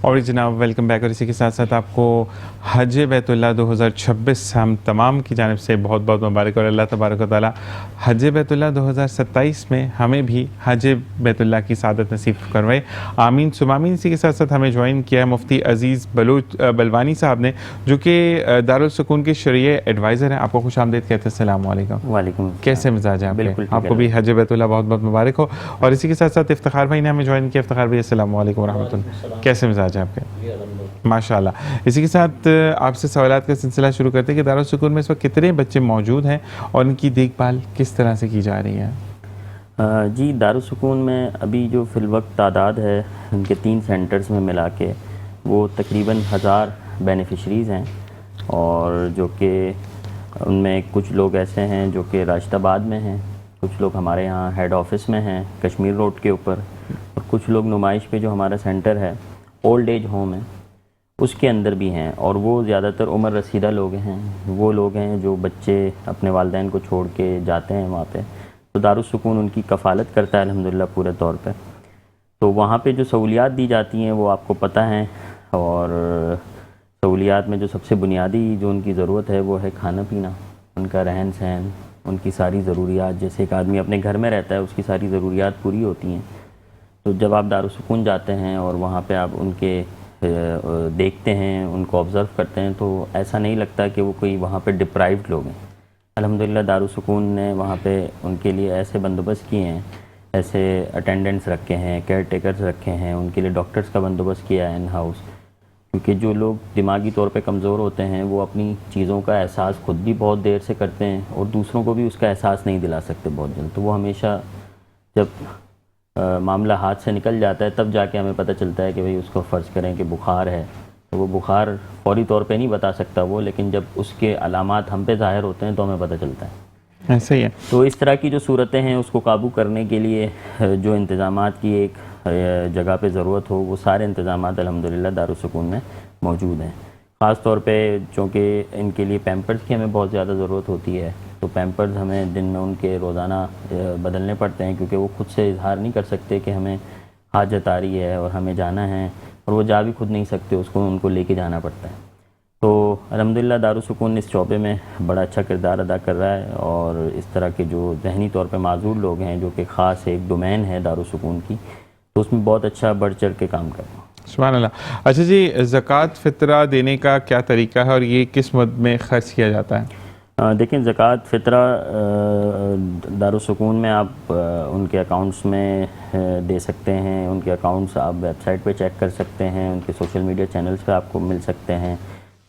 اور جناب welcome back. اور اسی کے ساتھ ساتھ آپ کو حج بیت اللہ 2026 ہم تمام کی جانب سے بہت بہت مبارک. اور اللہ تبارک و تعالیٰ حج بیت اللہ 2027 میں ہمیں بھی حج بیت اللہ کی سعادت نصیب کروائے. آمین ثم آمین. اسی کے ساتھ ساتھ ہمیں جوائن کیا ہے مفتی عزیز بلوانی صاحب نے, جو کہ دارالسکون کے شرعی ایڈوائزر ہیں. آپ کو خوش آمدید کہتے ہیں. السلام علیکم. وعلیکم. کیسے مزاج ہیں آپ کے؟ بالکل آپ کو بھی حج بیت اللہ بہت بہت مبارک ہو. اور اسی کے ساتھ ساتھ افتخار بھائی نے ہمیں جوائن کیا. افتخار بھائی السلام علیکم ورحمۃ اللہ. کیسے مزاج ہیں آپ کے؟ ماشاء اللہ. اسی کے ساتھ آپ سے سوالات کا سلسلہ شروع کرتے ہیں کہ دارالسکون میں اس وقت کتنے بچے موجود ہیں اور ان کی دیکھ بھال کس طرح سے کی جا رہی ہے؟ جی, دارالسکون میں ابھی جو فی الوقت تعداد ہے ان کے 3 سینٹرز میں ملا کے وہ تقریباً 1000 بینیفیشریز ہیں. اور جو کہ ان میں کچھ لوگ ایسے ہیں جو کہ راشد آباد میں ہیں, کچھ لوگ ہمارے یہاں ہیڈ آفس میں ہیں کشمیر روڈ کے اوپر, اور کچھ لوگ نمائش پہ جو ہمارا سینٹر ہے اولڈ ایج ہوم ہے اس کے اندر بھی ہیں. اور وہ زیادہ تر عمر رسیدہ لوگ ہیں, وہ لوگ ہیں جو بچے اپنے والدین کو چھوڑ کے جاتے ہیں وہاں پہ, تو دارالسکون ان کی کفالت کرتا ہے الحمدللہ پورے طور پہ. تو وہاں پہ جو سہولیات دی جاتی ہیں وہ آپ کو پتہ ہیں, اور سہولیات میں جو سب سے بنیادی جو ان کی ضرورت ہے وہ ہے کھانا پینا, ان کا رہن سہن, ان کی ساری ضروریات. جیسے ایک آدمی اپنے گھر میں رہتا ہے اس کی ساری ضروریات پوری ہوتی ہیں. تو جب آپ دارالسکون جاتے ہیں اور وہاں پہ آپ ان کے دیکھتے ہیں, ان کو آبزرو کرتے ہیں, تو ایسا نہیں لگتا کہ وہ کوئی وہاں پہ ڈپرائیوڈ لوگ ہیں. الحمدللہ دارالسکون نے وہاں پہ ان کے لیے ایسے بندوبست کیے ہیں, ایسے اٹینڈنٹس رکھے ہیں, کیئر ٹیکرز رکھے ہیں, ان کے لیے ڈاکٹرز کا بندوبست کیا ہے ان ہاؤس. کیونکہ جو لوگ دماغی طور پہ کمزور ہوتے ہیں وہ اپنی چیزوں کا احساس خود بھی بہت دیر سے کرتے ہیں اور دوسروں کو بھی اس کا احساس نہیں دلا سکتے بہت جلد. تو وہ ہمیشہ جب معاملہ ہاتھ سے نکل جاتا ہے تب جا کے ہمیں پتہ چلتا ہے کہ بھئی اس کو فرض کریں کہ بخار ہے, تو وہ بخار فوری طور پہ نہیں بتا سکتا وہ, لیکن جب اس کے علامات ہم پہ ظاہر ہوتے ہیں تو ہمیں پتہ چلتا ہے. ایسا ہی ہے. تو اس طرح کی جو صورتیں ہیں اس کو قابو کرنے کے لیے جو انتظامات کی ایک جگہ پہ ضرورت ہو وہ سارے انتظامات الحمدللہ دارالسکون میں موجود ہیں. خاص طور پہ چونکہ ان کے لیے پیمپرز کی ہمیں بہت زیادہ ضرورت ہوتی ہے, تو پیمپرز ہمیں دن میں ان کے روزانہ بدلنے پڑتے ہیں, کیونکہ وہ خود سے اظہار نہیں کر سکتے کہ ہمیں حاجت آ رہی ہے اور ہمیں جانا ہے, اور وہ جا بھی خود نہیں سکتے, اس کو ان کو لے کے جانا پڑتا ہے. تو الحمدللہ دارالسکون اس شعبے میں بڑا اچھا کردار ادا کر رہا ہے. اور اس طرح کے جو ذہنی طور پہ معذور لوگ ہیں جو کہ خاص ایک ڈومین ہے دارالسکون کی, تو اس میں بہت اچھا بڑھ چڑھ کے کام کر رہا ہے. سبحان اللہ. اچھا جی, زکوٰۃ فطرہ دینے کا کیا طریقہ ہے اور یہ کس مد میں خرچ کیا جاتا ہے؟ دیکھیں, زکوٰۃ فطرہ دارالسکون میں آپ ان کے اکاؤنٹس میں دے سکتے ہیں. ان کے اکاؤنٹس آپ ویب سائٹ پہ چیک کر سکتے ہیں, ان کے سوشل میڈیا چینلز پہ آپ کو مل سکتے ہیں.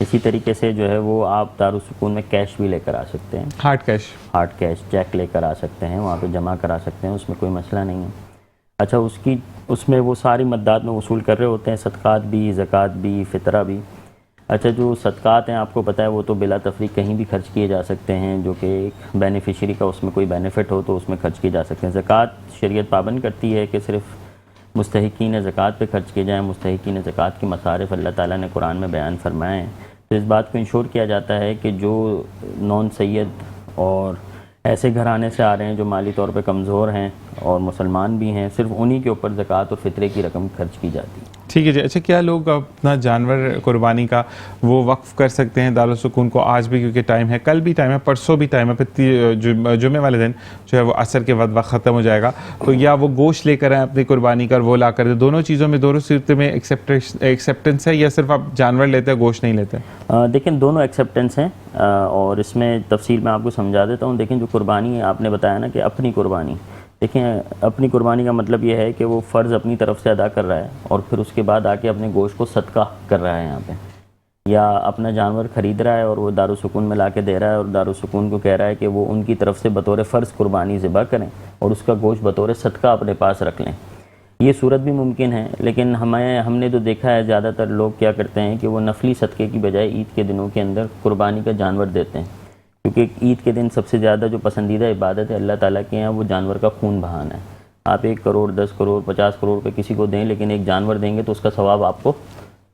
اسی طریقے سے جو ہے وہ آپ دارالسکون میں کیش بھی لے کر آ سکتے ہیں, ہارڈ کیش چیک لے کر آ سکتے ہیں, وہاں پہ جمع کرا سکتے ہیں, اس میں کوئی مسئلہ نہیں ہے. اچھا, اس میں وہ ساری مدات میں وصول کر رہے ہوتے ہیں, صدقات بھی, زکوٰۃ بھی, فطرہ بھی. اچھا, جو صدقات ہیں آپ کو پتہ ہے وہ تو بلا تفریق کہیں بھی خرچ کیے جا سکتے ہیں, جو کہ ایک بینیفیشری کا اس میں کوئی بینیفٹ ہو تو اس میں خرچ کیے جا سکتے ہیں. زکوٰۃ شریعت پابند کرتی ہے کہ صرف مستحقین زکوٰۃ پہ خرچ کیے جائیں. مستحقین زکوٰۃ کے مصارف اللہ تعالیٰ نے قرآن میں بیان فرمائے ہیں. تو اس بات کو انشور کیا جاتا ہے کہ جو نون سید اور ایسے گھرانے سے آ رہے ہیں جو مالی طور پہ کمزور ہیں اور مسلمان بھی ہیں, صرف انہی کے اوپر زکوٰۃ اور فطرے کی رقم خرچ کی جاتی ہے. ٹھیک ہے جی. اچھا, کیا لوگ اپنا جانور قربانی کا وہ وقف کر سکتے ہیں دارالسکون کو آج بھی, کیونکہ ٹائم ہے, کل بھی ٹائم ہے, پرسوں بھی ٹائم ہے, پھر جمعے والے دن جو ہے وہ عصر کے وقت ختم ہو جائے گا, تو یا وہ گوشت لے کر آئیں اپنی قربانی کر وہ لا کر دیں؟ دونوں چیزوں میں, دونوں صورتوں میں ایکسیپٹنس ہے یا صرف آپ جانور لیتے ہیں گوشت نہیں لیتے؟ دیکھیں, دونوں ایکسیپٹنس ہیں, اور اس میں تفصیل میں آپ کو سمجھا دیتا ہوں. دیکھیں, جو قربانی آپ نے بتایا نا کہ اپنی قربانی, دیکھیں اپنی قربانی کا مطلب یہ ہے کہ وہ فرض اپنی طرف سے ادا کر رہا ہے اور پھر اس کے بعد آ کے اپنے گوشت کو صدقہ کر رہا ہے یہاں پہ, یا اپنا جانور خرید رہا ہے اور وہ دارالسکون میں لا کے دے رہا ہے اور دارالسکون کو کہہ رہا ہے کہ وہ ان کی طرف سے بطور فرض قربانی ذبح کریں اور اس کا گوشت بطور صدقہ اپنے پاس رکھ لیں. یہ صورت بھی ممکن ہے, لیکن ہم نے تو دیکھا ہے زیادہ تر لوگ کیا کرتے ہیں کہ وہ نفلی صدقے کی بجائے عید کے دنوں کے اندر قربانی کا جانور دیتے ہیں, کیونکہ عید کے دن سب سے زیادہ جو پسندیدہ عبادت ہے اللہ تعالیٰ کے یہاں وہ جانور کا خون بہانا ہے. آپ 1 کروڑ 10 کروڑ 50 کروڑ پہ کسی کو دیں, لیکن ایک جانور دیں گے تو اس کا ثواب آپ کو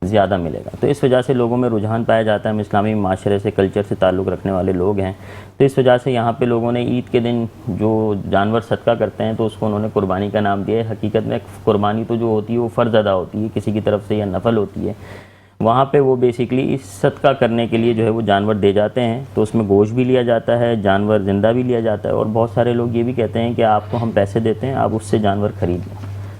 زیادہ ملے گا. تو اس وجہ سے لوگوں میں رجحان پایا جاتا ہے. ہم اسلامی معاشرے سے کلچر سے تعلق رکھنے والے لوگ ہیں, تو اس وجہ سے یہاں پہ لوگوں نے عید کے دن جو جانور صدقہ کرتے ہیں تو اس کو انہوں نے قربانی کا نام دیا ہے. حقیقت میں قربانی تو جو ہوتی ہے وہ فرض ادا ہوتی ہے کسی کی طرف سے یا نفل ہوتی ہے. وہاں پہ وہ بیسیکلی صدقہ کرنے کے لیے جو ہے وہ جانور دے جاتے ہیں, تو اس میں گوشت بھی لیا جاتا ہے, جانور زندہ بھی لیا جاتا ہے, اور بہت سارے لوگ یہ بھی کہتے ہیں کہ آپ کو ہم پیسے دیتے ہیں, آپ اس سے جانور خرید لیں.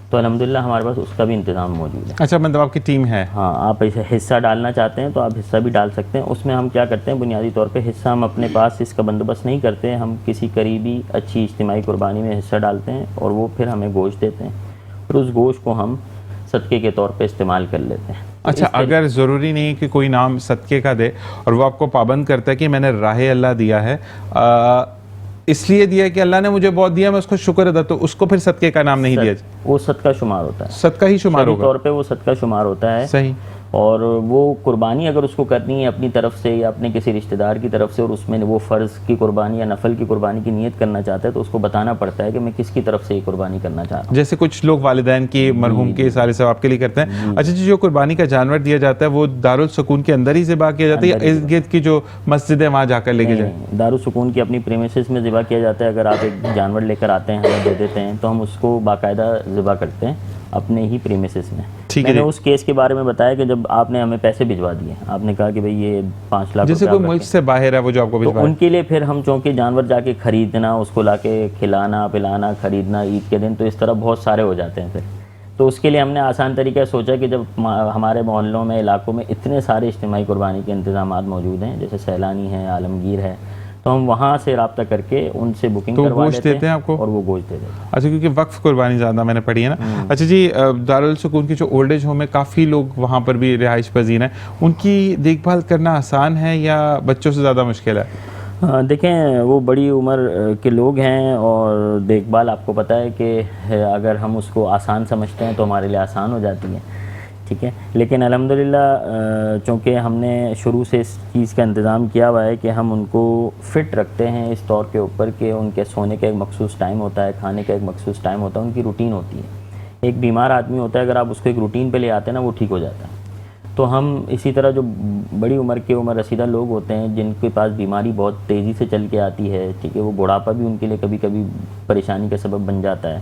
تو الحمدللہ ہمارے پاس اس کا بھی انتظام موجود ہے. اچھا, مطلب آپ کی ٹیم ہے؟ ہاں, آپ حصہ ڈالنا چاہتے ہیں تو آپ حصہ بھی ڈال سکتے ہیں. اس میں ہم کیا کرتے ہیں, بنیادی طور پہ حصہ ہم اپنے پاس اس کا بندوبست نہیں کرتے, ہم کسی قریبی اچھی اجتماعی قربانی میں حصہ ڈالتے ہیں اور وہ پھر ہمیں گوشت دیتے ہیں, پھر اس گوشت کو ہم صدقے کے طور پہ استعمال کر لیتے ہیں. اچھا, اگر ضروری نہیں کہ کوئی نام صدقے کا دے اور وہ آپ کو پابند کرتا ہے کہ میں نے راہ اللہ دیا ہے, اس لیے دیا کہ اللہ نے مجھے بہت دیا, میں اس کو شکر ادا, تو اس کو پھر صدقے کا نام نہیں دیا جائے؟ وہ صدقہ شمار ہوتا ہے, صدقہ ہی شمار ہوگا, طور پہ وہ صدقہ شمار ہوتا ہے. صحیح. اور وہ قربانی اگر اس کو کرنی ہے اپنی طرف سے یا اپنے کسی رشتہ دار کی طرف سے, اور اس میں وہ فرض کی قربانی یا نفل کی قربانی کی نیت کرنا چاہتا ہے, تو اس کو بتانا پڑتا ہے کہ میں کس کی طرف سے یہ قربانی کرنا چاہ رہا ہوں. جیسے کچھ لوگ والدین کی مرحوم کے سارے ثواب کے لیے کرتے ہیں. اچھا جی, جو قربانی کا جانور دیا جاتا ہے وہ دارالسکون کے اندر ہی ذبح کیا جاتا ہے یا ارد گرد کی جو مسجد ہے وہاں جا کر لے کے جائیں؟ دارالسکون کی اپنی پریمیسز میں ذبح کیا جاتا ہے. اگر آپ ایک جانور لے کر آتے ہیں, ہمیں دے دیتے ہیں, تو ہم اس کو باقاعدہ ذبح کرتے ہیں اپنے ہی پریمیسز میں. میں نے اس کیس کے بارے میں بتایا کہ جب آپ نے ہمیں پیسے بھجوا دیے, آپ نے کہا کہ بھئی یہ 5 لاکھ, جیسے کوئی ملک سے باہر ہے وہ جو آپ کو بھجوا, تو ان کے لیے پھر ہم چونکہ جانور جا کے خریدنا, اس کو لا کے کھلانا پلانا, خریدنا عید کے دن, تو اس طرح بہت سارے ہو جاتے ہیں پھر. تو اس کے لیے ہم نے آسان طریقہ سوچا کہ جب ہمارے محلوں میں علاقوں میں اتنے سارے اجتماعی قربانی کے انتظامات موجود ہیں, جیسے سیلانی ہے, عالمگیر ہے, تو ہم وہاں سے رابطہ کر کے ان سے بکنگ کروا لیتے ہیں آپ کو, اور وہ گوشت دے دیتے ہیں. اچھا, کیونکہ وقف قربانی زیادہ میں نے پڑھی ہے نا. اچھا جی, دارالسکون کی جو اولڈ ایج ہوم ہے, کافی لوگ وہاں پر بھی رہائش پذیر ہیں, ان کی دیکھ بھال کرنا آسان ہے یا بچوں سے زیادہ مشکل ہے؟ دیکھیں, وہ بڑی عمر کے لوگ ہیں اور دیکھ بھال آپ کو پتہ ہے کہ اگر ہم اس کو آسان سمجھتے ہیں تو ہمارے لیے آسان ہو جاتی ہے, ٹھیک ہے. لیکن الحمدللہ چونکہ ہم نے شروع سے اس چیز کا انتظام کیا ہوا ہے کہ ہم ان کو فٹ رکھتے ہیں اس طور کے اوپر کہ ان کے سونے کا ایک مخصوص ٹائم ہوتا ہے, کھانے کا ایک مخصوص ٹائم ہوتا ہے, ان کی روٹین ہوتی ہے. ایک بیمار آدمی ہوتا ہے, اگر آپ اس کو ایک روٹین پہ لے آتے ہیں نا, وہ ٹھیک ہو جاتا ہے. تو ہم اسی طرح جو بڑی عمر کے عمر رسیدہ لوگ ہوتے ہیں جن کے پاس بیماری بہت تیزی سے چل کے آتی ہے, ٹھیک ہے, وہ بڑھاپا بھی ان کے لیے کبھی کبھی پریشانی کا سبب بن جاتا ہے,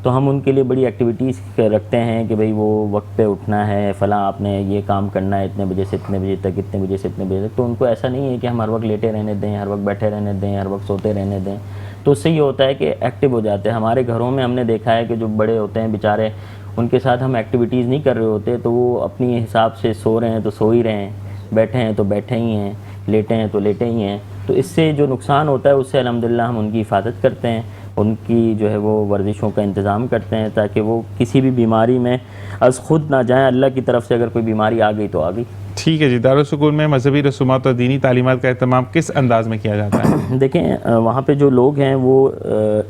تو ہم ان کے لیے بڑی ایکٹیویٹیز رکھتے ہیں کہ بھئی وہ وقت پہ اٹھنا ہے, فلاں آپ نے یہ کام کرنا ہے اتنے بجے سے اتنے بجے تک, اتنے بجے سے اتنے بجے تک. تو ان کو ایسا نہیں ہے کہ ہم ہر وقت لیٹے رہنے دیں, ہر وقت بیٹھے رہنے دیں, ہر وقت سوتے رہنے دیں. تو اس سے یہ ہوتا ہے کہ ایکٹیو ہو جاتے ہیں. ہمارے گھروں میں ہم نے دیکھا ہے کہ جو بڑے ہوتے ہیں بیچارے, ان کے ساتھ ہم ایکٹیویٹیز نہیں کر رہے ہوتے, تو وہ اپنی حساب سے سو رہے ہیں تو سو ہی رہے ہیں, بیٹھے ہیں تو بیٹھے ہی ہیں, لیٹے ہیں تو لیٹے ہی ہیں. تو اس سے جو نقصان ہوتا ہے اس سے الحمدللہ ہم ان کی حفاظت کرتے ہیں, ان کی جو ہے وہ ورزشوں کا انتظام کرتے ہیں تاکہ وہ کسی بھی بیماری میں از خود نہ جائیں. اللہ کی طرف سے اگر کوئی بیماری آ گئی تو آ گئی. ٹھیک ہے جی. دارالسکون میں مذہبی رسومات اور دینی تعلیمات کا اہتمام کس انداز میں کیا جاتا ہے؟ دیکھیں, وہاں پہ جو لوگ ہیں وہ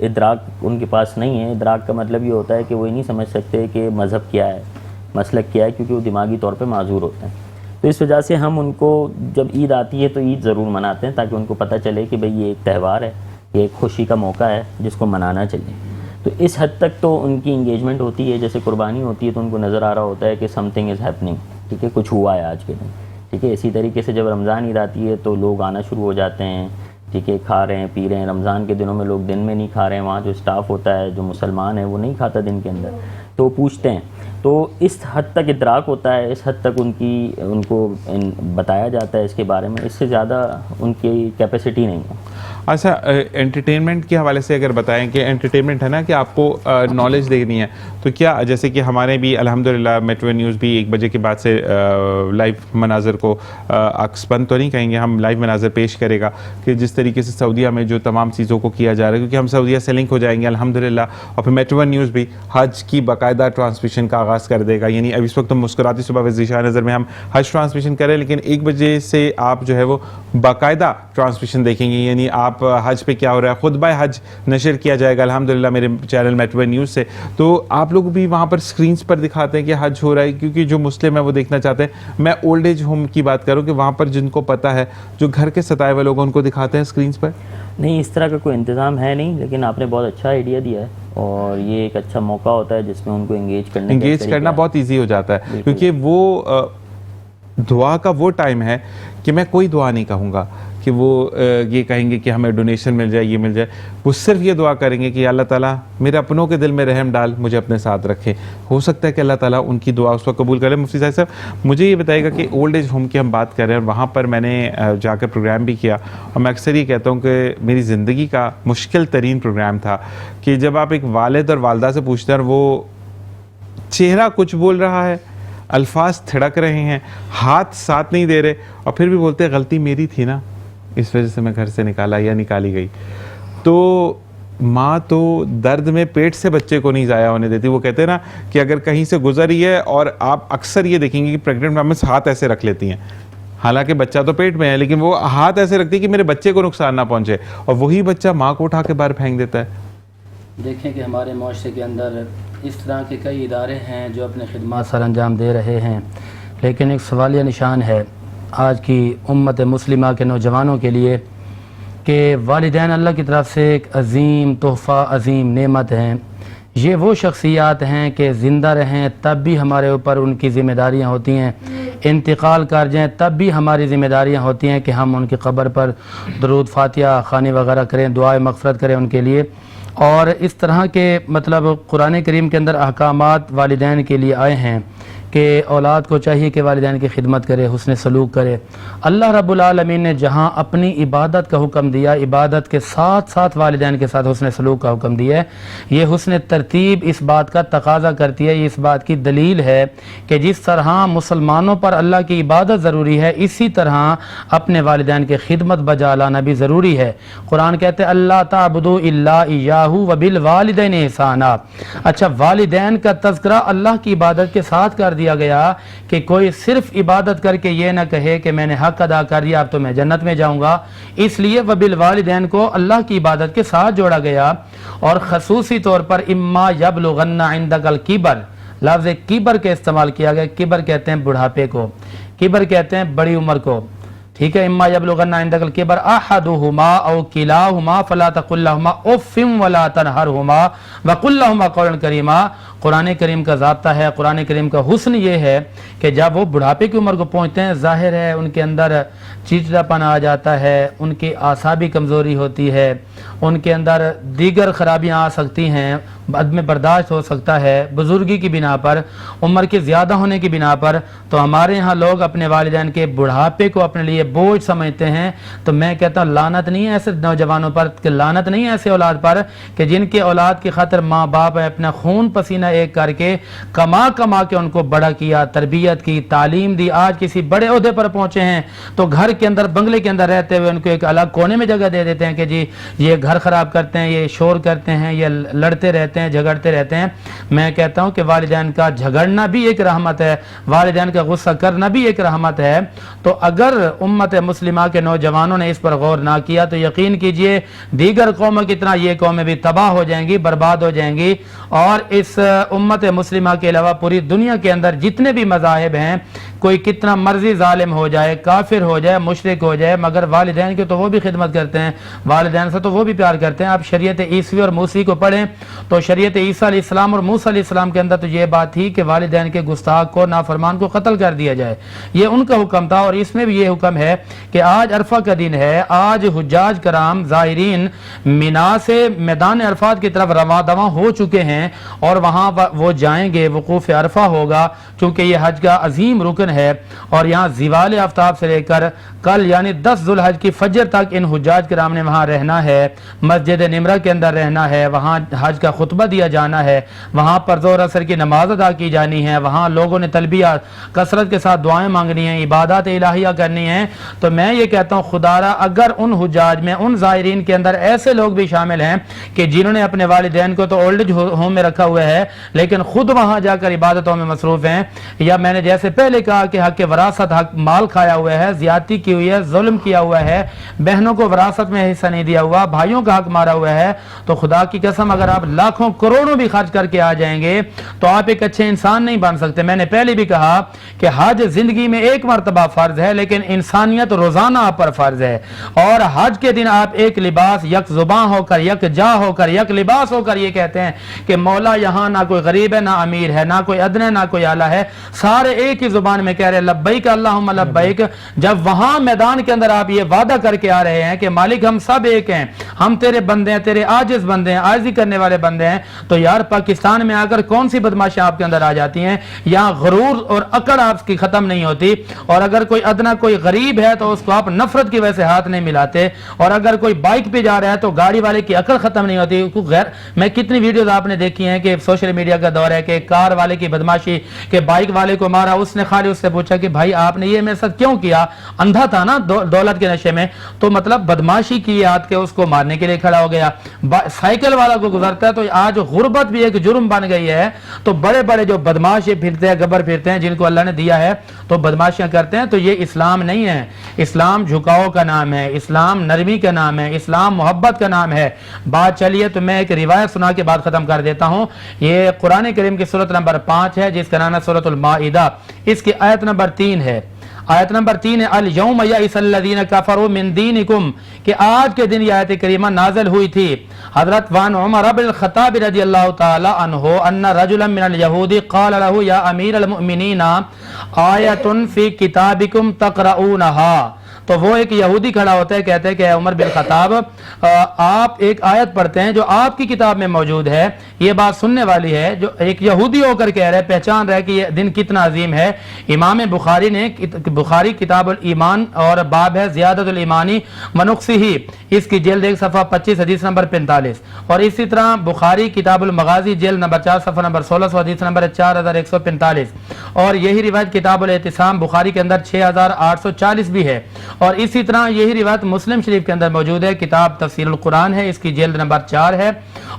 ادراک ان کے پاس نہیں ہے. ادراک کا مطلب یہ ہوتا ہے کہ وہ یہ نہیں سمجھ سکتے کہ مذہب کیا ہے, مسلک کیا ہے, کیونکہ وہ دماغی طور پہ معذور ہوتے ہیں. تو اس وجہ سے ہم ان کو جب عید آتی ہے تو عید ضرور مناتے ہیں تاکہ ان کو پتہ چلے کہ بھئی یہ ایک تہوار ہے, یہ ایک خوشی کا موقع ہے جس کو منانا چاہیے. تو اس حد تک تو ان کی انگیجمنٹ ہوتی ہے. جیسے قربانی ہوتی ہے تو ان کو نظر آ رہا ہوتا ہے کہ سم تھنگ از ہیپننگ, ٹھیک ہے, کچھ ہوا ہے آج کے دن, ٹھیک ہے. اسی طریقے سے جب رمضان عید آتی ہے تو لوگ آنا شروع ہو جاتے ہیں, ٹھیک ہے, کھا رہے ہیں پی رہے ہیں. رمضان کے دنوں میں لوگ دن میں نہیں کھا رہے ہیں, وہاں جو اسٹاف ہوتا ہے جو مسلمان ہے وہ نہیں کھاتا دن کے اندر, تو وہ پوچھتے ہیں. تو اس حد تک ادراک ہوتا ہے, اس حد تک ان کو بتایا جاتا ہے اس کے بارے میں, اس سے زیادہ ان کی کیپیسٹی نہیں ہے. اچھا, انٹرٹینمنٹ کے حوالے سے اگر بتائیں کہ انٹرٹینمنٹ ہے نا کہ آپ کو نالج دینی ہے, تو کیا جیسے کہ ہمارے بھی الحمدللہ میٹرو نیوز بھی 1 بجے کے بعد سے لائیو مناظر کو عکس بند تو نہیں کہیں گے, ہم لائیو مناظر پیش کرے گا کہ جس طریقے سے سعودیہ میں جو تمام چیزوں کو کیا جا رہا ہے, کیونکہ ہم سعودیہ سے لنک ہو جائیں گے الحمدللہ. اور پھر میٹرو نیوز بھی حج کی باقاعدہ ٹرانسمیشن کا آغاز کر دے گا. یعنی اب اس وقت ہم مسکراتی صبح وزیشاہ نظر میں ہم حج ٹرانسمیشن کریں, لیکن 1 بجے سے آپ جو ہے وہ باقاعدہ ٹرانسمیشن دیکھیں گے. یعنی آپ حج پہ کیا ہو رہا ہے, خطبہ حج نشر کیا جائے گا الحمدللہ میرے چینل میٹرو نیوز سے. تو آپ لوگ بھی وہاں پر سکرینز پر دکھاتے ہیں کہ حج ہو رہا ہے, کیونکہ جو مسلم ہے وہ دیکھنا چاہتے ہیں. میں اولڈ ایج ہوم کی بات کروں کہ وہاں پر جن کو پتہ ہے, جو گھر کے ستائے ہوئے لوگ ان کو دکھاتے ہیں سکرینز پر. نہیں, اس طرح کا کوئی انتظام ہے نہیں, لیکن آپ نے بہت اچھا آئیڈیا دیا ہے اور یہ ایک اچھا موقع ہوتا ہے جس میں ان کو انگیج کرنا بہت ایزی ہو جاتا ہے, کیونکہ وہ دعا کا وہ ٹائم ہے کہ میں کوئی دعا نہیں کہوں گا کہ وہ یہ کہیں گے کہ ہمیں ڈونیشن مل جائے، یہ مل جائے. وہ صرف یہ دعا کریں گے کہ اللہ تعالیٰ میرے اپنوں کے دل میں رحم ڈال، مجھے اپنے ساتھ رکھے. ہو سکتا ہے کہ اللہ تعالیٰ ان کی دعا اس وقت قبول کرے. مفتی صاحب مجھے یہ بتائے گا کہ اولڈ ایج ہوم کی ہم بات کر رہے ہیں، اور وہاں پر میں نے جا کر پروگرام بھی کیا، اور میں اکثر یہ کہتا ہوں کہ میری زندگی کا مشکل ترین پروگرام تھا کہ جب آپ ایک والد اور والدہ سے پوچھتے ہیں اور وہ چہرہ کچھ بول رہا ہے، الفاظ تھڑک رہے ہیں، ہاتھ ساتھ نہیں دے رہے، اور پھر بھی بولتے ہیں غلطی میری تھی نا، اس وجہ سے میں گھر سے نکالا یا نکالی گئی. تو ماں تو درد میں پیٹ سے بچے کو نہیں ضائع ہونے دیتی. وہ کہتے ہیں نا کہ اگر کہیں سے گزر رہی ہے، اور آپ اکثر یہ دیکھیں گے کہ پریگننٹ مامس ہاتھ ایسے رکھ لیتی ہیں، حالانکہ بچہ تو پیٹ میں ہے، لیکن وہ ہاتھ ایسے رکھتی ہے کہ میرے بچے کو نقصان نہ پہنچے، اور وہی بچہ ماں کو اٹھا کے باہر پھینک دیتا ہے. دیکھیں کہ ہمارے معاشرے کے اندر اس طرح کے کئی ادارے ہیں جو اپنے خدمات سر انجام دے رہے ہیں، لیکن ایک سوالیہ نشان ہے آج کی امت مسلمہ کے نوجوانوں کے لیے کہ والدین اللہ کی طرف سے ایک عظیم تحفہ، عظیم نعمت ہیں. یہ وہ شخصیات ہیں کہ زندہ رہیں تب بھی ہمارے اوپر ان کی ذمہ داریاں ہوتی ہیں، انتقال کر جائیں تب بھی ہماری ذمہ داریاں ہوتی ہیں کہ ہم ان کی قبر پر درود فاتحہ خوانی وغیرہ کریں، دعائے مغفرت کریں ان کے لیے. اور اس طرح کے مطلب قرآن کریم کے اندر احکامات والدین کے لیے آئے ہیں کہ اولاد کو چاہیے کہ والدین کی خدمت کرے، حسن سلوک کرے. اللہ رب العالمین نے جہاں اپنی عبادت کا حکم دیا، عبادت کے ساتھ ساتھ والدین کے ساتھ حسن سلوک کا حکم دیا ہے. یہ حسن ترتیب اس بات کا تقاضا کرتی ہے، یہ اس بات کی دلیل ہے کہ جس طرح مسلمانوں پر اللہ کی عبادت ضروری ہے، اسی طرح اپنے والدین کی خدمت بجا لانا بھی ضروری ہے. قرآن کہتے ہیں اللہ تعبدوا الا ایاہ وبالوالدین احسانا. اچھا، والدین کا تذکرہ اللہ کی عبادت کے ساتھ کر دیا گیا کہ کوئی صرف عبادت کر کے یہ نہ کہے کہ میں نے حق ادا کر دیا اب تو میں جنت میں جاؤں گا. اس لیے وبالوالدین کو اللہ کی عبادت کے ساتھ جوڑا گیا. اور خصوصی طور پر اما یبلغن عندک الکبر، لفظ کبر کے استعمال کیا گیا. کبر کہتے ہیں بڑھاپے کو، کبر کہتے ہیں بڑی عمر کو. ٹھیک ہے، اما یبلغن عندک الکبر احدہما او کلاہما فلا تقل لہما اف ولا تنہرہما وقل لہما قولا کریما. قرآن کریم کا ضابطہ ہے، قرآن کریم کا حسن یہ ہے کہ جب وہ بڑھاپے کی عمر کو پہنچتے ہیں، ظاہر ہے ان کے اندر چڑچڑاپن آ جاتا ہے، ان کی اعصابی کمزوری ہوتی ہے، ان کے اندر دیگر خرابیاں آ سکتی ہیں، عدم برداشت ہو سکتا ہے بزرگی کی بنا پر، عمر کے زیادہ ہونے کی بنا پر. تو ہمارے ہاں لوگ اپنے والدین کے بڑھاپے کو اپنے لیے بوجھ سمجھتے ہیں. تو میں کہتا ہوں لعنت نہیں ہے ایسے نوجوانوں پر، کہ لعنت نہیں ہے ایسے اولاد پر کہ جن کے اولاد کی خاطر ماں باپ اپنا خون پسینہ ایک کر کے کما کے ان کو بڑا کیا، تربیت کی، تعلیم دی، آج کسی بڑے عہدے پر پہنچے ہیں تو گھر کے اندر بنگلے کے اندر رہتے ہوئے ان کو ایک الگ کونے میں جگہ دے دیتے ہیں کہ جی یہ گھر خراب کرتے ہیں، یہ شور کرتے ہیں، یہ لڑتے رہتے ہیں، جھگڑتے رہتے ہیں. میں کہتا ہوں کہ والدین کا جھگڑنا بھی ایک رحمت ہے، والدین کا غصہ کرنا بھی ایک رحمت ہے. تو اگر امت مسلمہ کے نوجوانوں نے اس پر غور نہ کیا تو یقین کیجئے دیگر قوموں کی طرح یہ قومیں بھی تباہ ہو جائیں گی، برباد ہو جائیں گی. اور اس امت مسلمہ کے علاوہ پوری دنیا کے اندر جتنے بھی مذاہب ہیں، کوئی کتنا مرضی ظالم ہو جائے، کافر ہو جائے، مشرک ہو جائے، مگر والدین کی تو وہ بھی خدمت کرتے ہیں، والدین سے تو وہ بھی پیار کرتے ہیں. آپ شریعت عیسوی اور موسی کو پڑھیں تو شریعت عیسیٰ علیہ السلام اور موسیٰ علیہ السلام کے اندر تو یہ بات تھی کہ والدین کے گستاخ کو، نافرمان کو قتل کر دیا جائے. یہ ان کا حکم تھا. اور اس میں بھی یہ حکم ہے کہ آج عرفہ کا دن ہے، آج حجاج کرام زائرین مینا سے میدان عرفات کی طرف رواں دواں ہو چکے ہیں اور وہاں وہ جائیں گے، وقوف عرفہ ہوگا چونکہ یہ حج کا عظیم رکن ہے. اور یہاں زوال آفتاب سے لے کر کل یعنی 10 ذوالحج کی فجر تک ان حجاج کرام نے وہاں رہنا ہے، مسجد نمرہ کے اندر رہنا ہے، وہاں حج کا خطبہ دیا جانا ہے، وہاں پر ظہر عصر کی نماز ادا کی جانی ہے، وہاں لوگوں نے تلبیہ کثرت کے ساتھ دعائیں مانگنی ہیں، عبادات الہیہ کرنی ہیں. تو میں یہ کہتا ہوں خدا را اگر ان حجاج میں، ان زائرین کے اندر ایسے لوگ بھی شامل ہیں کہ جنہوں نے اپنے والدین کو تو اولڈ ایج ہوم میں رکھا ہوا ہے لیکن خود وہاں جا کر عبادتوں میں مصروف ہیں، یا میں نے جیسے پہلے کہا کہ حق وراثت، حق مال کھایا ہوا ہے، زیادتی کی ہوئی ہے، ظلم کیا ہوا ہے، بہنوں کو وراثت میں حصہ نہیں دیا ہوا، بھائیوں کا حق مارا ہوا ہے، تو خدا کی قسم اگر آپ لاکھوں کروڑوں بھی خرچ کر کے آ جائیں گے تو آپ ایک اچھے انسان نہیں بن سکتے. میں نے پہلے بھی کہا کہ حج زندگی میں ایک مرتبہ فرض ہے لیکن انسانیت روزانہ آپ پر فرض ہے. اور حج کے دن آپ ایک لباس، یک زباں ہو کر، یک جا ہو کر، یک لباس ہو کر یہ کہتے ہیں کہ مولا یہاں نہ کوئی غریب ہے نہ امیر ہے نہ کوئی ادنا ہے نہ کوئی اعلیٰ ہے, سارے ایک ہی زبان میں کہہ رہے لبیک اللہم لبیک. جب وہاں میدان کے اندر آپ یہ وعدہ کر کے آ رہے ہیں کہ مالک ہم سب ایک ہیں, ہم تیرے بندے ہیں, تیرے عاجز بندے ہیں, عاجزی کرنے والے بندے ہیں, تو یار پاکستان میں آ کر کون سی بدماشیاں آپ کے اندر آ جاتی ہیں؟ یہاں غرور اور اکڑ آپ کی ختم نہیں ہوتی, اور اگر کوئی ادنا کوئی غریب ہے تو اس کو آپ نفرت کی وجہ سے ہاتھ نہیں ملاتے, اور اگر کوئی بائک پہ جا رہا ہے تو گاڑی والے کی عقل ختم نہیں ہوتی. غیر میں کتنی ویڈیوز آپ نے دیکھی ہیں کہ سوشل میڈیا کا دور ہے کہ کار والے کی بدماشی, کہ بائک والے کو مارا, اس نے خالی اس سے پوچھا کہ بھائی آپ نے یہ میرے ساتھ کیوں کیا, اندھا تھا نا دولت کے نشے میں, تو مطلب بدماشی کی یاد کے اس کو مارنے کے لیے کھڑا ہو گیا. سائیکل والا کو گزرتا ہے تو آج غربت بھی ایک جرم بن گئی ہے, تو بڑے بڑے جو بدماش پھرتے ہیں, گبر پھرتے ہیں, جن کو اللہ نے دیا ہے تو بدماشیاں کرتے ہیں, تو یہ اسلام نہیں ہے. اسلام جھکاؤ کا نام ہے, اسلام نرمی کا نام ہے, اسلام محبت کا نام ہے. بات چلیے تو میں ایک روایت سنا کے بعد ختم کر دیتا ہوں. یہ قرآن کریم کی سورۃ نمبر 5 ہے جس کا نام ہے سورۃ المائدہ. اس کی آیت نمبر 3 ہے. آیت نمبر 3 ہے الیوم یئس الذین کفروا من دینکم, کہ آج کے دن یہ آیت کریمہ نازل ہوئی تھی. حضرت وان عمر بن الخطاب رضی اللہ تعالی عنہ ان رجلا من الیہود قال له یا امیر المؤمنین آیت فی کتابکم تقرؤونها. تو وہ ایک یہودی کھڑا ہوتا ہے, کہتے ہیں کہ عمر بن خطاب آپ ایک آیت پڑھتے ہیں جو آپ کی کتاب میں موجود ہے. یہ بات سننے والی ہے, جو ایک یہودی ہو کر کہہ رہے, پہچان رہے کہ یہ دن کتنا عظیم ہے. امام بخاری نے بخاری کتاب الایمان اور باب ہے زیادت الایمانی ونقصہ, اس کی جلد 1 صفحہ 25 حدیث نمبر 45, اور اسی طرح بخاری کتاب المغازی جلد نمبر 4 صفحہ نمبر 1600 حدیث نمبر 4145, اور یہی روایت کتاب الاعتصام بخاری کے اندر 6840 بھی ہے. اور اسی طرح یہی روایت مسلم شریف کے اندر موجود ہے, کتاب تفسیر القرآن ہے, اس کی جلد نمبر 4 ہے,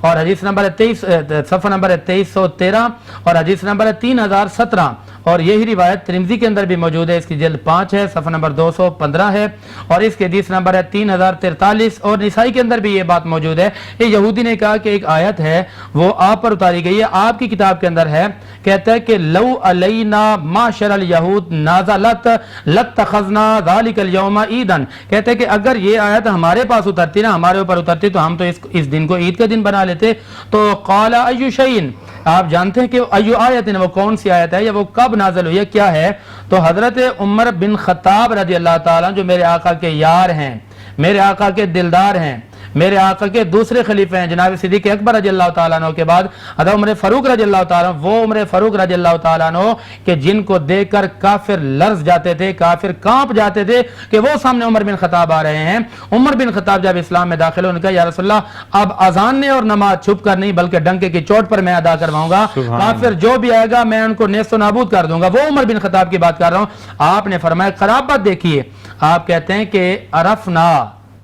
اور حدیث نمبر 23 صفحہ نمبر 2313 اور حدیث نمبر 3017, اور یہی روایت ترمذی کے اندر بھی موجود ہے, اس کی جلد 5 ہے, صفحہ نمبر 215 ہے, اور اس کے حدیث نمبر ہے 3043, اور نسائی کے اندر بھی یہ بات موجود ہے. یہ یہودی نے کہا کہ ایک آیت ہے وہ آپ پر اتاری گئی ہے, آپ کی کتاب کے اندر ہے, کہتا ہے کہ لو علینا معشر الیہود نازلت لاتخذنا ذلک اليوم عیدا, کہتے ہیں کہ اگر یہ آیت ہمارے پاس اترتی نا, ہمارے اوپر اترتی, تو ہم تو اس دن کو عید کا دن بنا لیتے. تو قال ایو شیء, آپ جانتے ہیں کہ ایو آیت, وہ کون سی آیت ہے یا وہ کب نازل ہوئی ہے, کیا ہے؟ تو حضرت عمر بن خطاب رضی اللہ تعالیٰ جو میرے آقا کے یار ہیں, میرے آقا کے دلدار ہیں, میرے آقا کے دوسرے خلیفہ ہیں جناب صدیق اکبر رضی اللہ تعالیٰ عنہ کے بعد حضرت عمر فاروق رضی اللہ تعالیٰ عنہ, وہ عمر فاروق رضی اللہ تعالیٰ عنہ کہ جن کو دیکھ کر کافر لرز جاتے تھے, کافر کانپ جاتے تھے کہ وہ سامنے عمر بن خطاب آ رہے ہیں. عمر بن خطاب جب اسلام میں داخل ہوئے, انہوں نے کہا یا رسول اللہ اب اذان نے اور نماز چھپ کر نہیں بلکہ ڈنکے کی چوٹ پر میں ادا کرواؤں گا, کافر جو بھی آئے گا میں ان کو نیست و نابود کر دوں گا. وہ عمر بن خطاب کی بات کر رہا ہوں. آپ نے فرمایا قرابت دیکھیے, آپ کہتے ہیں کہ عرفنا,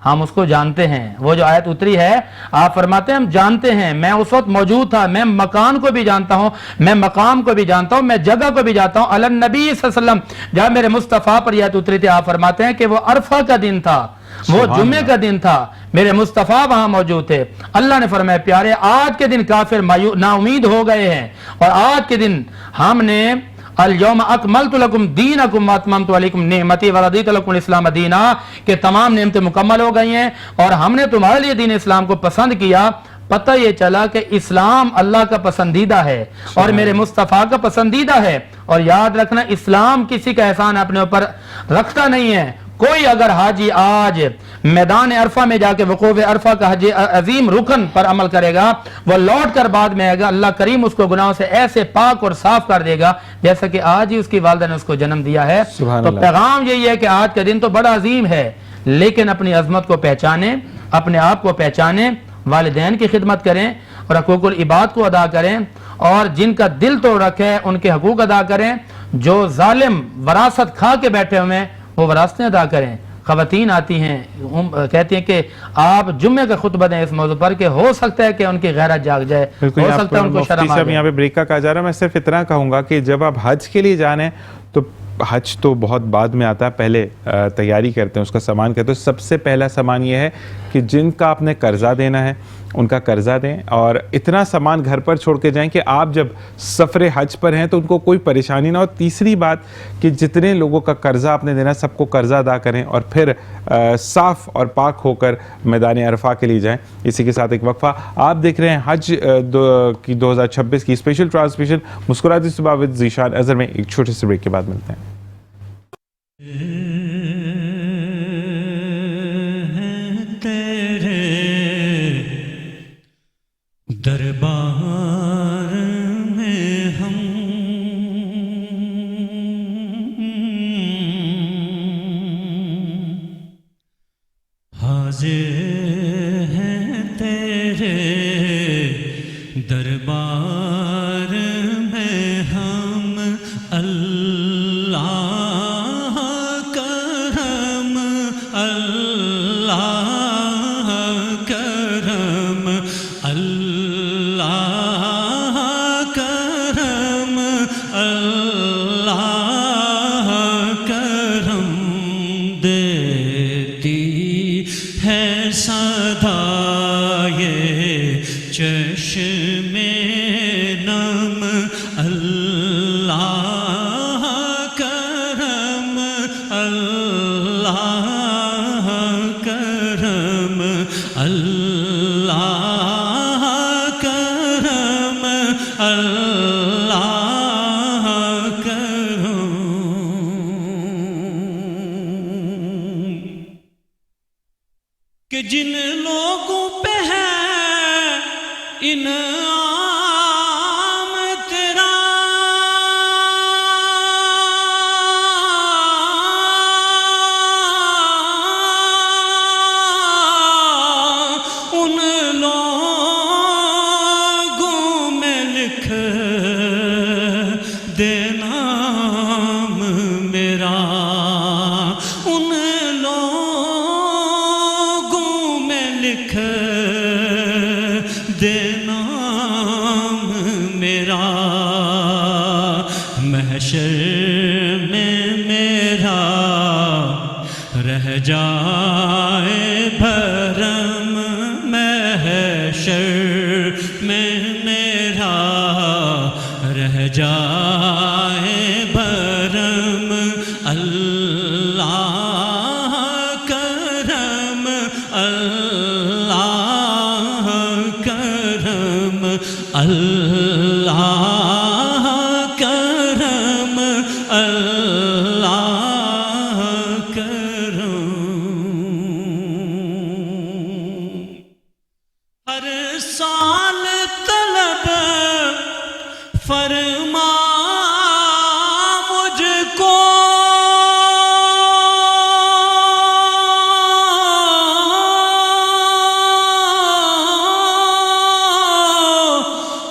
ہم اس کو جانتے ہیں. وہ جو آیت اتری ہے آپ فرماتے ہیں ہم جانتے ہیں, میں اس وقت موجود تھا, میں مکان کو بھی جانتا ہوں, میں مقام کو بھی جانتا ہوں, میں جگہ کو بھی جانتا ہوں. علی نبی صلی اللہ علیہ وسلم جب میرے مصطفیٰ پر یہ آیت اتری تھی, آپ فرماتے ہیں کہ وہ عرفہ کا دن تھا, وہ جمعے کا دن تھا, میرے مصطفیٰ وہاں موجود تھے. اللہ نے فرمایا پیارے آج کے دن کافر نا امید ہو گئے ہیں, اور آج کے دن ہم نے اليوم اکملت لکم دینکم واتممت علیکم نعمتی ورضیت لکم الاسلام دینا, کہ تمام نعمتیں مکمل ہو گئی ہیں اور ہم نے تمہارے لیے دین اسلام کو پسند کیا. پتہ یہ چلا کہ اسلام اللہ کا پسندیدہ ہے اور میرے مصطفیٰ کا پسندیدہ ہے. اور یاد رکھنا اسلام کسی کا احسان اپنے اوپر رکھتا نہیں ہے. کوئی اگر حاجی آج میدان عرفہ میں جا کے وقوف عرفہ کا حج عظیم رکن پر عمل کرے گا, وہ لوٹ کر بعد میں آئے گا, اللہ کریم اس کو گناہوں سے ایسے پاک اور صاف کر دے گا جیسا کہ آج ہی اس کی والدہ نے اس کو جنم دیا ہے. تو پیغام یہی ہے کہ آج کا دن تو بڑا عظیم ہے, لیکن اپنی عظمت کو پہچانیں, اپنے آپ کو پہچانیں, والدین کی خدمت کریں اور حقوق العباد کو ادا کریں, اور جن کا دل توڑ رکھے ہے ان کے حقوق ادا کریں. جو ظالم وراثت کھا کے بیٹھے ہوئے ہیں وہ وراثتیں ادا کریں. خواتین آتی ہیں کہتی ہیں کہ آپ جمعے کا خطبہ دیں اس موضوع پر کہ ہو سکتا ہے کہ ان کی غیرت جاگ جائے, ہو سکتا ہے ان کو شرم آ جائے. یہاں پہ بریک کا کہا جا رہا ہے, میں صرف اتنا کہوں گا کہ جب آپ حج کے لیے جانے تو حج تو بہت بعد میں آتا ہے, پہلے تیاری کرتے ہیں, اس کا سامان کرتے ہیں. سب سے پہلا سامان یہ ہے کہ جن کا آپ نے قرضہ دینا ہے ان کا قرضہ دیں اور اتنا سامان گھر پر چھوڑ کے جائیں کہ آپ جب سفر حج پر ہیں تو ان کو کوئی پریشانی نہ ہو. تیسری بات کہ جتنے لوگوں کا قرضہ آپ نے دینا سب کو قرضہ ادا کریں اور پھر صاف اور پاک ہو کر میدان عرفہ کے لیے جائیں. اسی کے ساتھ ایک وقفہ. آپ دیکھ رہے ہیں حج کی 2026 کی اسپیشل ٹرانسمیشن مسکراتی صبح ود ذیشان اظہر میں. ایک چھوٹے سے بریک کے بعد ملتے ہیں. دربار میں ہم حاضر ہیں تیرے دربار میں ہم. اللہ کرم اللہ کرم اللہ کرم اللہ کرم دیتی ہے صدائے چشم نم. اللہ کرم اللہ کرم اللہ کرم اللہ کرم. کہ جن لوگوں پہ ہے انعام تیرا ان لوگوں میں لکھ دے نام میرا. ان لوگوں میں لکھ دے نام میرا. محشر میں میرا رہ جائے بھرم. محشر میں میرا رہ جائے بھرم. اللہ کرم اللہ کرم اللہ کرم اللہ کرم. ہر سال طلب فرما مجھ کو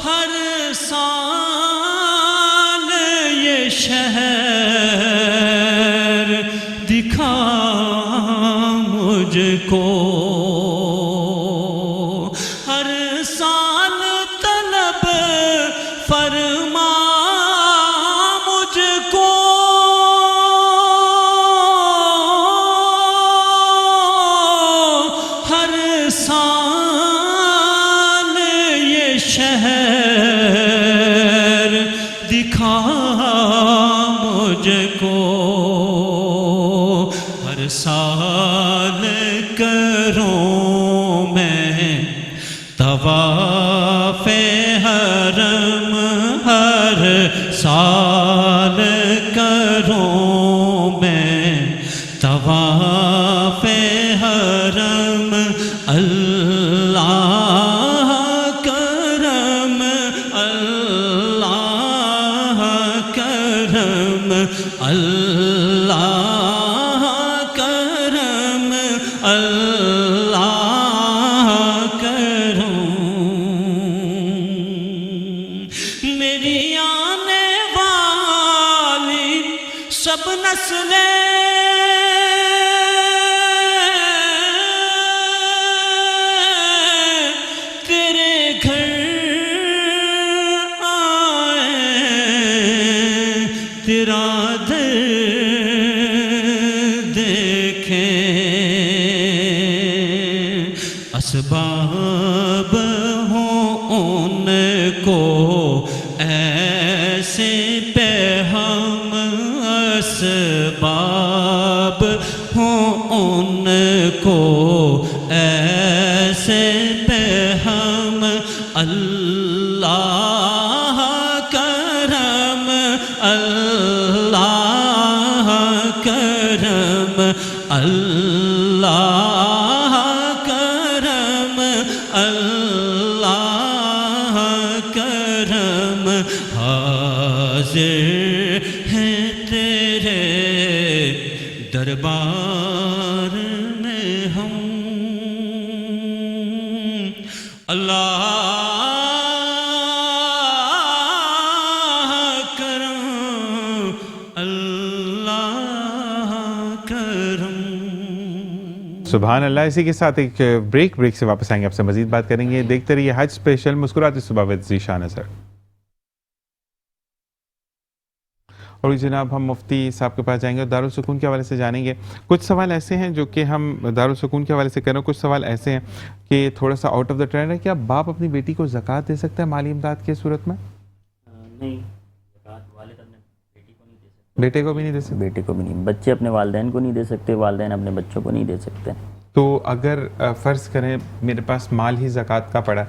ہر سال یہ شہر دکھا مجھ کو. ہر سال طلب فرما مجھ کو. ہر سال یہ شہر دکھا مجھ کو. ہر سال کروں میں طواف حرم. ہر سال کروں میں طواف حرم. اللہ کرم اللہ کرم اللہ کرم اللہ کرم. میری آنے والی سب نسلیں تیرے گھر آئیں تیرا در دیکھیں. اسباب کو ایسے پہ ہم اسباب ہوں ان کو ایسے پہ ہم اللہ کرم اللہ کرم اللہ کرم اللہ کرم حاضر ہیں تیرے دربار میں ہم اللہ کرم اللہ کرم. سبحان اللہ. اسی کے ساتھ ایک بریک سے واپس آئیں گے, آپ سے مزید بات کریں گے. دیکھتے رہیے حج اسپیشل مسکراتی صبح ود ذیشان اظہر. اور جناب ہم مفتی صاحب کے پاس جائیں گے اور دارالسکون کے حوالے سے جانیں گے. کچھ سوال ایسے ہیں جو کہ ہم دارالسکون کے حوالے سے کر رہے ہیں, کچھ سوال ایسے ہیں کہ تھوڑا سا آؤٹ آف دا ٹرینڈ ہے. کیا باپ اپنی بیٹی کو زکوٰۃ دے سکتا ہے مالی امداد کی صورت میں؟ نہیں, زکوٰۃ والد اپنے بیٹی کو نہیں دے سکتے, بیٹے کو بھی نہیں دے سکتے, بیٹے کو بھی نہیں, بچے اپنے والدین کو نہیں دے سکتے, والدین اپنے بچوں کو نہیں دے سکتے. تو اگر فرض کریں میرے پاس مال ہی زکوٰۃ کا پڑا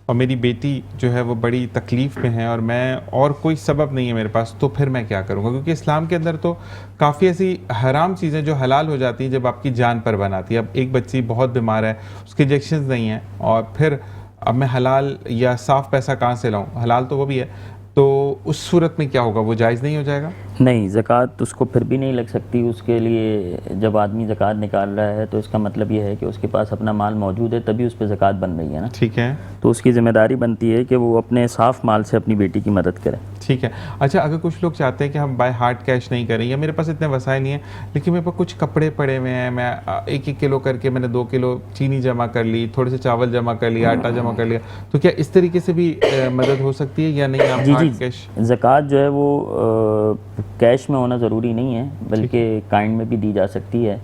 اور میری بیٹی جو ہے وہ بڑی تکلیف میں ہے اور میں اور کوئی سبب نہیں ہے میرے پاس, تو پھر میں کیا کروں گا؟ کیونکہ اسلام کے اندر تو کافی ایسی حرام چیزیں جو حلال ہو جاتی ہیں جب آپ کی جان پر بناتی ہے. اب ایک بچی بہت بیمار ہے, اس کے انجیکشنز نہیں ہیں, اور پھر اب میں حلال یا صاف پیسہ کہاں سے لاؤں؟ حلال تو وہ بھی ہے, تو اس صورت میں کیا ہوگا؟ وہ جائز نہیں ہو جائے گا؟ نہیں, زکوٰۃ اس کو پھر بھی نہیں لگ سکتی. اس کے لیے جب آدمی زکوٰۃ نکال رہا ہے تو اس کا مطلب یہ ہے کہ اس کے پاس اپنا مال موجود ہے, تبھی اس پہ زکوٰۃ بن رہی ہے نا. ٹھیک ہے, تو اس کی ذمہ داری بنتی ہے کہ وہ اپنے صاف مال سے اپنی بیٹی کی مدد کرے. ٹھیک ہے. اچھا, اگر کچھ لوگ چاہتے ہیں کہ ہم بائی ہارڈ کیش نہیں کریں, یا میرے پاس اتنے وسائل نہیں ہیں لیکن میرے پاس کچھ کپڑے پڑے ہوئے ہیں, میں 1-1 کلو کر کے میں نے 2 کلو چینی جمع کر لی, تھوڑے سے چاول جمع کر لیا, آٹا جمع کر لیا, تو کیا اس طریقے سے بھی مدد ہو سکتی ہے یا نہیں؟ آپ ہارڈ کیش زکوٰۃ جو ہے وہ کیش میں ہونا ضروری نہیں ہے, بلکہ کائنڈ میں بھی دی جا سکتی ہے.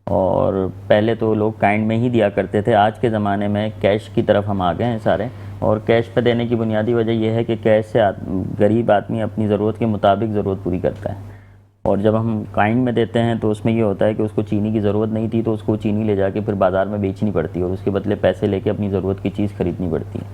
اور پہلے تو لوگ کائنڈ میں ہی دیا کرتے تھے, آج کے زمانے میں کیش کی طرف ہم آ گئے ہیں سارے. اور کیش پہ دینے کی بنیادی وجہ یہ ہے کہ کیش سے غریب آدمی اپنی ضرورت کے مطابق ضرورت پوری کرتا ہے. اور جب ہم کائنڈ میں دیتے ہیں تو اس میں یہ ہوتا ہے کہ اس کو چینی کی ضرورت نہیں تھی تو اس کو چینی لے جا کے پھر بازار میں بیچنی پڑتی ہے اور اس کے بدلے پیسے لے کے اپنی ضرورت کی چیز خریدنی پڑتی ہے.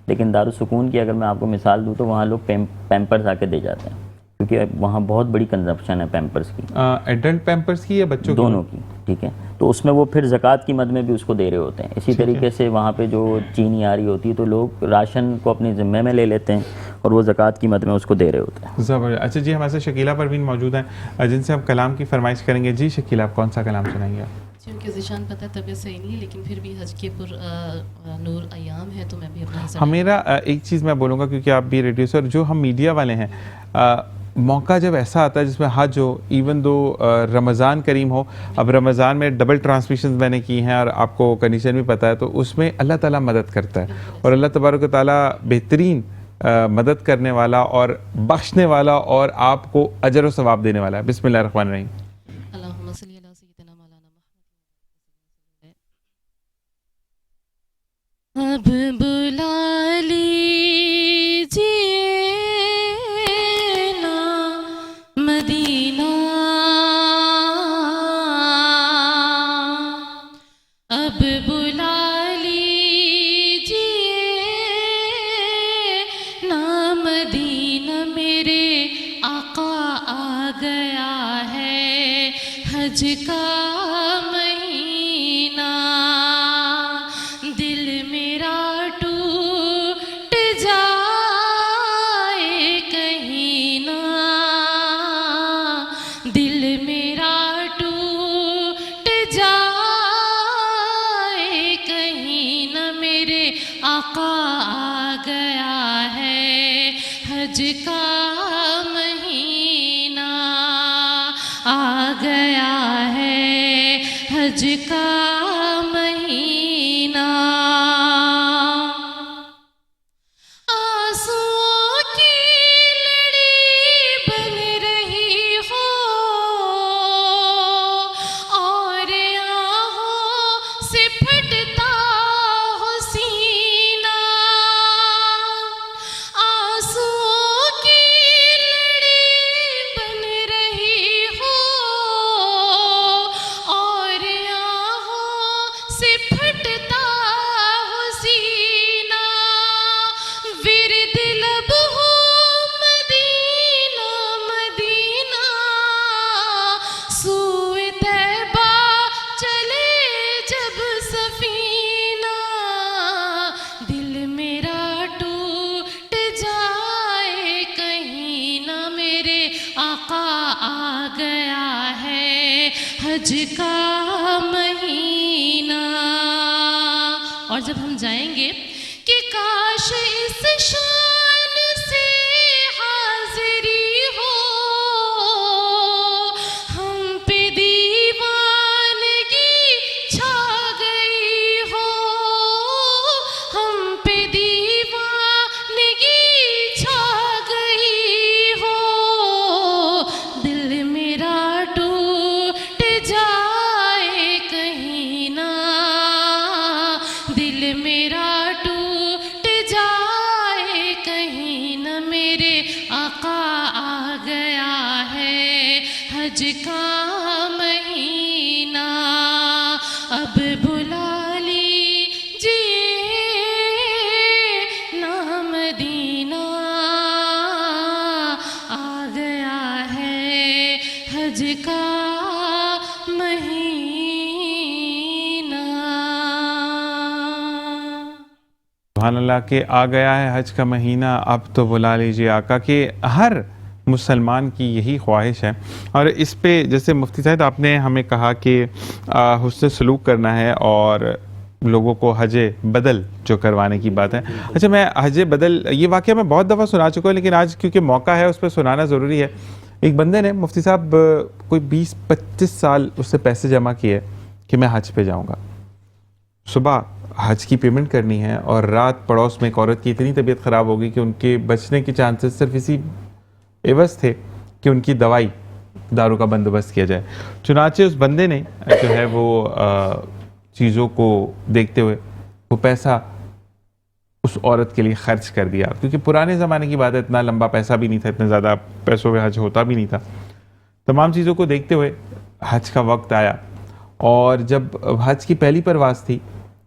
لیکن دارالسکون کی اگر میں آپ کو مثال دوں تو وہاں لوگ پیمپرز آ کے دے جاتے ہیں, کیونکہ وہاں بہت بڑی کنزمپشن ہے پیمپرز کی. ایڈلٹ پیمپرز کی یا بچوں کی؟ دونوں کی. ٹھیک ہے, تو اس میں وہ پھر زکوٰۃ کی مد میں بھی اس کو دے رہے ہوتے ہیں. اسی طریقے سے وہاں پہ جو چینی آ رہی ہوتی ہے تو لوگ راشن کو اپنے ذمے میں لے لیتے ہیں اور وہ زکوٰۃ کی مد میں اس کو دے رہے ہوتے ہیں. زبردست. اچھا جی, ہمارے ساتھ شکیلہ پروین موجود ہیں جن سے ہم کلام کی فرمائش کریں گے. جی شکیلہ, آپ کون سا کلام سنائیں گے؟ جی, ان کے ذیشان پتہ طبیعت صحیح نہیں ہے لیکن پھر بھی حج کے پر نور ایام ہے تو میں بھی اپنا حصہ. میرا ایک چیز میں بولوں گا, کیونکہ آپ بھی ریڈیو سے اور جو ہم میڈیا والے ہیں, موقع جب ایسا آتا ہے جس میں حج ہو, ایون دو رمضان کریم ہو, اب رمضان میں ڈبل ٹرانسمیشنز میں نے کی ہیں اور آپ کو کنڈیشن بھی پتہ ہے, تو اس میں اللہ تعالیٰ مدد کرتا ہے اور اللہ تبارک و تعالیٰ بہترین مدد کرنے والا اور بخشنے والا اور آپ کو اجر و ثواب دینے والا ہے. بسم اللہ الرحمن الرحیم. اللہم صلی علی سیدنا مولانا محمد. اب بلا لیجیے نا مدینہ, اب بلا لیجیے نا مدینہ, میرے آقا آ گیا ہے حج کا مہینہ. دل میرا ٹوٹ جائے کہیں نہ, دل میرا ٹوٹ جائے کہیں نہ, میرے آقا آ گیا ہے حج کا مہینہ, آ گیا ہے حج کا مہینہ. آنسوؤں کی لڑی بن رہی ہو اور آہوں سے پھٹتا ہو سینہ, حج کا مہینہ. اور جب ہم جائیں گے کہ کاش اس شان سے حاضری ہو، ہم پہ دیوانگی چھا گئی ہو، ہم پہ دیوانگی چھا گئی ہو، دل میرا ٹوٹ جائے کہیں نہ، دل میرا ٹوٹ جائے کہیں نہ، میرے آقا آ گیا ہے حج کا مہینہ. اب بلا لیجیے نا مدینہ، آ گیا ہے حج کا مہینہ. سبحان اللہ کہ آ گیا ہے حج کا مہینہ، اب تو بلا لیجیے آقا. کہ ہر مسلمان کی یہی خواہش ہے. اور اس پہ جیسے مفتی صاحب آپ نے ہمیں کہا کہ حسن سلوک کرنا ہے اور لوگوں کو حج بدل جو کروانے کی بات ہے. اچھا، میں حج بدل یہ واقعہ میں بہت دفعہ سنا چکا ہوں، لیکن آج کیونکہ موقع ہے اس پہ سنانا ضروری ہے. ایک بندے نے مفتی صاحب کوئی 20-25 سال اس سے پیسے جمع کیے کہ میں حج پہ جاؤں گا. صبح حج کی پیمنٹ کرنی ہے اور رات پڑوس میں ایک عورت کی اتنی طبیعت خراب ہوگی کہ ان کے بچنے کے چانسز صرف اسی عوض تھے کہ ان کی دوائی دارو کا بندوبست کیا جائے. چنانچہ اس بندے نے جو ہے وہ چیزوں کو دیکھتے ہوئے وہ پیسہ اس عورت کے لیے خرچ کر دیا، کیونکہ پرانے زمانے کی بات ہے، اتنا لمبا پیسہ بھی نہیں تھا، اتنے زیادہ پیسوں میں حج ہوتا بھی نہیں تھا. تمام چیزوں کو دیکھتے ہوئے حج کا وقت آیا اور جب حج کی پہلی پرواز تھی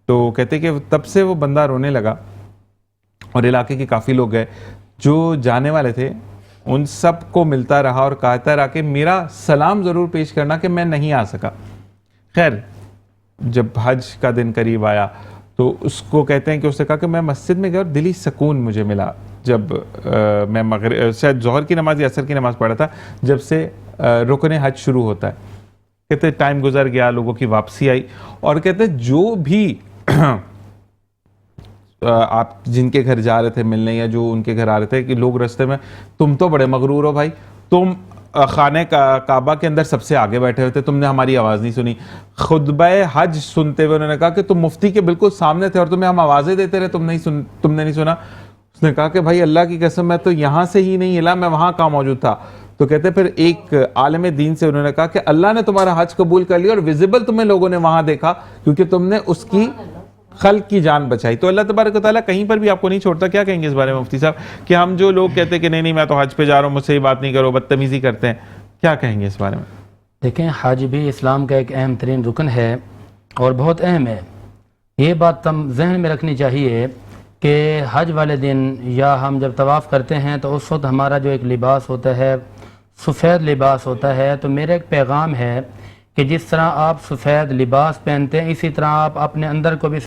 تو کہتے کہ تب سے وہ بندہ رونے لگا اور علاقے کے کافی لوگ گئے جو جانے والے تھے، ان سب کو ملتا رہا اور کہتا رہا کہ میرا سلام ضرور پیش کرنا کہ میں نہیں آ سکا. خیر جب حج کا دن قریب آیا تو اس کو کہتے ہیں کہ اس نے کہا کہ میں مسجد میں گیا اور دلی سکون مجھے ملا جب میں شاید ظہر کی نماز یا عصر کی نماز پڑھا تھا، جب سے رکن حج شروع ہوتا ہے. کہتے ٹائم گزر گیا، لوگوں کی واپسی آئی اور کہتے جو بھی آپ جن کے گھر جا رہے تھے ملنے یا جو ان کے گھر آ رہے تھے کہ لوگ رستے میں تم تو بڑے مغرور ہو بھائی، تم خانہ کعبہ کے اندر سب سے آگے بیٹھے ہوئے تھے، تم نے ہماری آواز نہیں سنی. خطبہ حج سنتے ہوئے انہوں نے کہا کہ تم مفتی کے بالکل سامنے تھے اور تمہیں ہم آوازیں دیتے رہے، تم نے نہیں سنا. اس نے کہا کہ بھائی اللہ کی قسم میں تو یہاں سے ہی نہیں ہلا، میں وہاں کہاں موجود تھا. تو کہتے پھر ایک عالم دین سے انہوں نے کہا کہ اللہ نے تمہارا حج قبول کر لیا اور ویزیبل تمہیں لوگوں نے وہاں دیکھا کیونکہ تم نے اس کی خلق کی جان بچائی. تو اللہ تبارک و تعالیٰ کہیں پر بھی آپ کو نہیں چھوڑتا. کیا کہیں گے اس بارے میں مفتی صاحب کہ ہم جو لوگ کہتے ہیں کہ نہیں میں تو حج پہ جا رہا ہوں، مجھ سے یہ بات نہیں کرو، بدتمیزی کرتے ہیں، کیا کہیں گے اس بارے میں؟ دیکھیں، حج بھی اسلام کا ایک اہم ترین رکن ہے اور بہت اہم ہے. یہ بات ذہن میں رکھنی چاہیے کہ حج والے دن یا ہم جب طواف کرتے ہیں تو اس وقت ہمارا جو ایک لباس ہوتا ہے سفید لباس ہوتا ہے. تو میرا ایک پیغام ہے کہ جس طرح آپ سفید لباس پہنتے ہیں اسی طرح آپ اپنے اندر کو بھی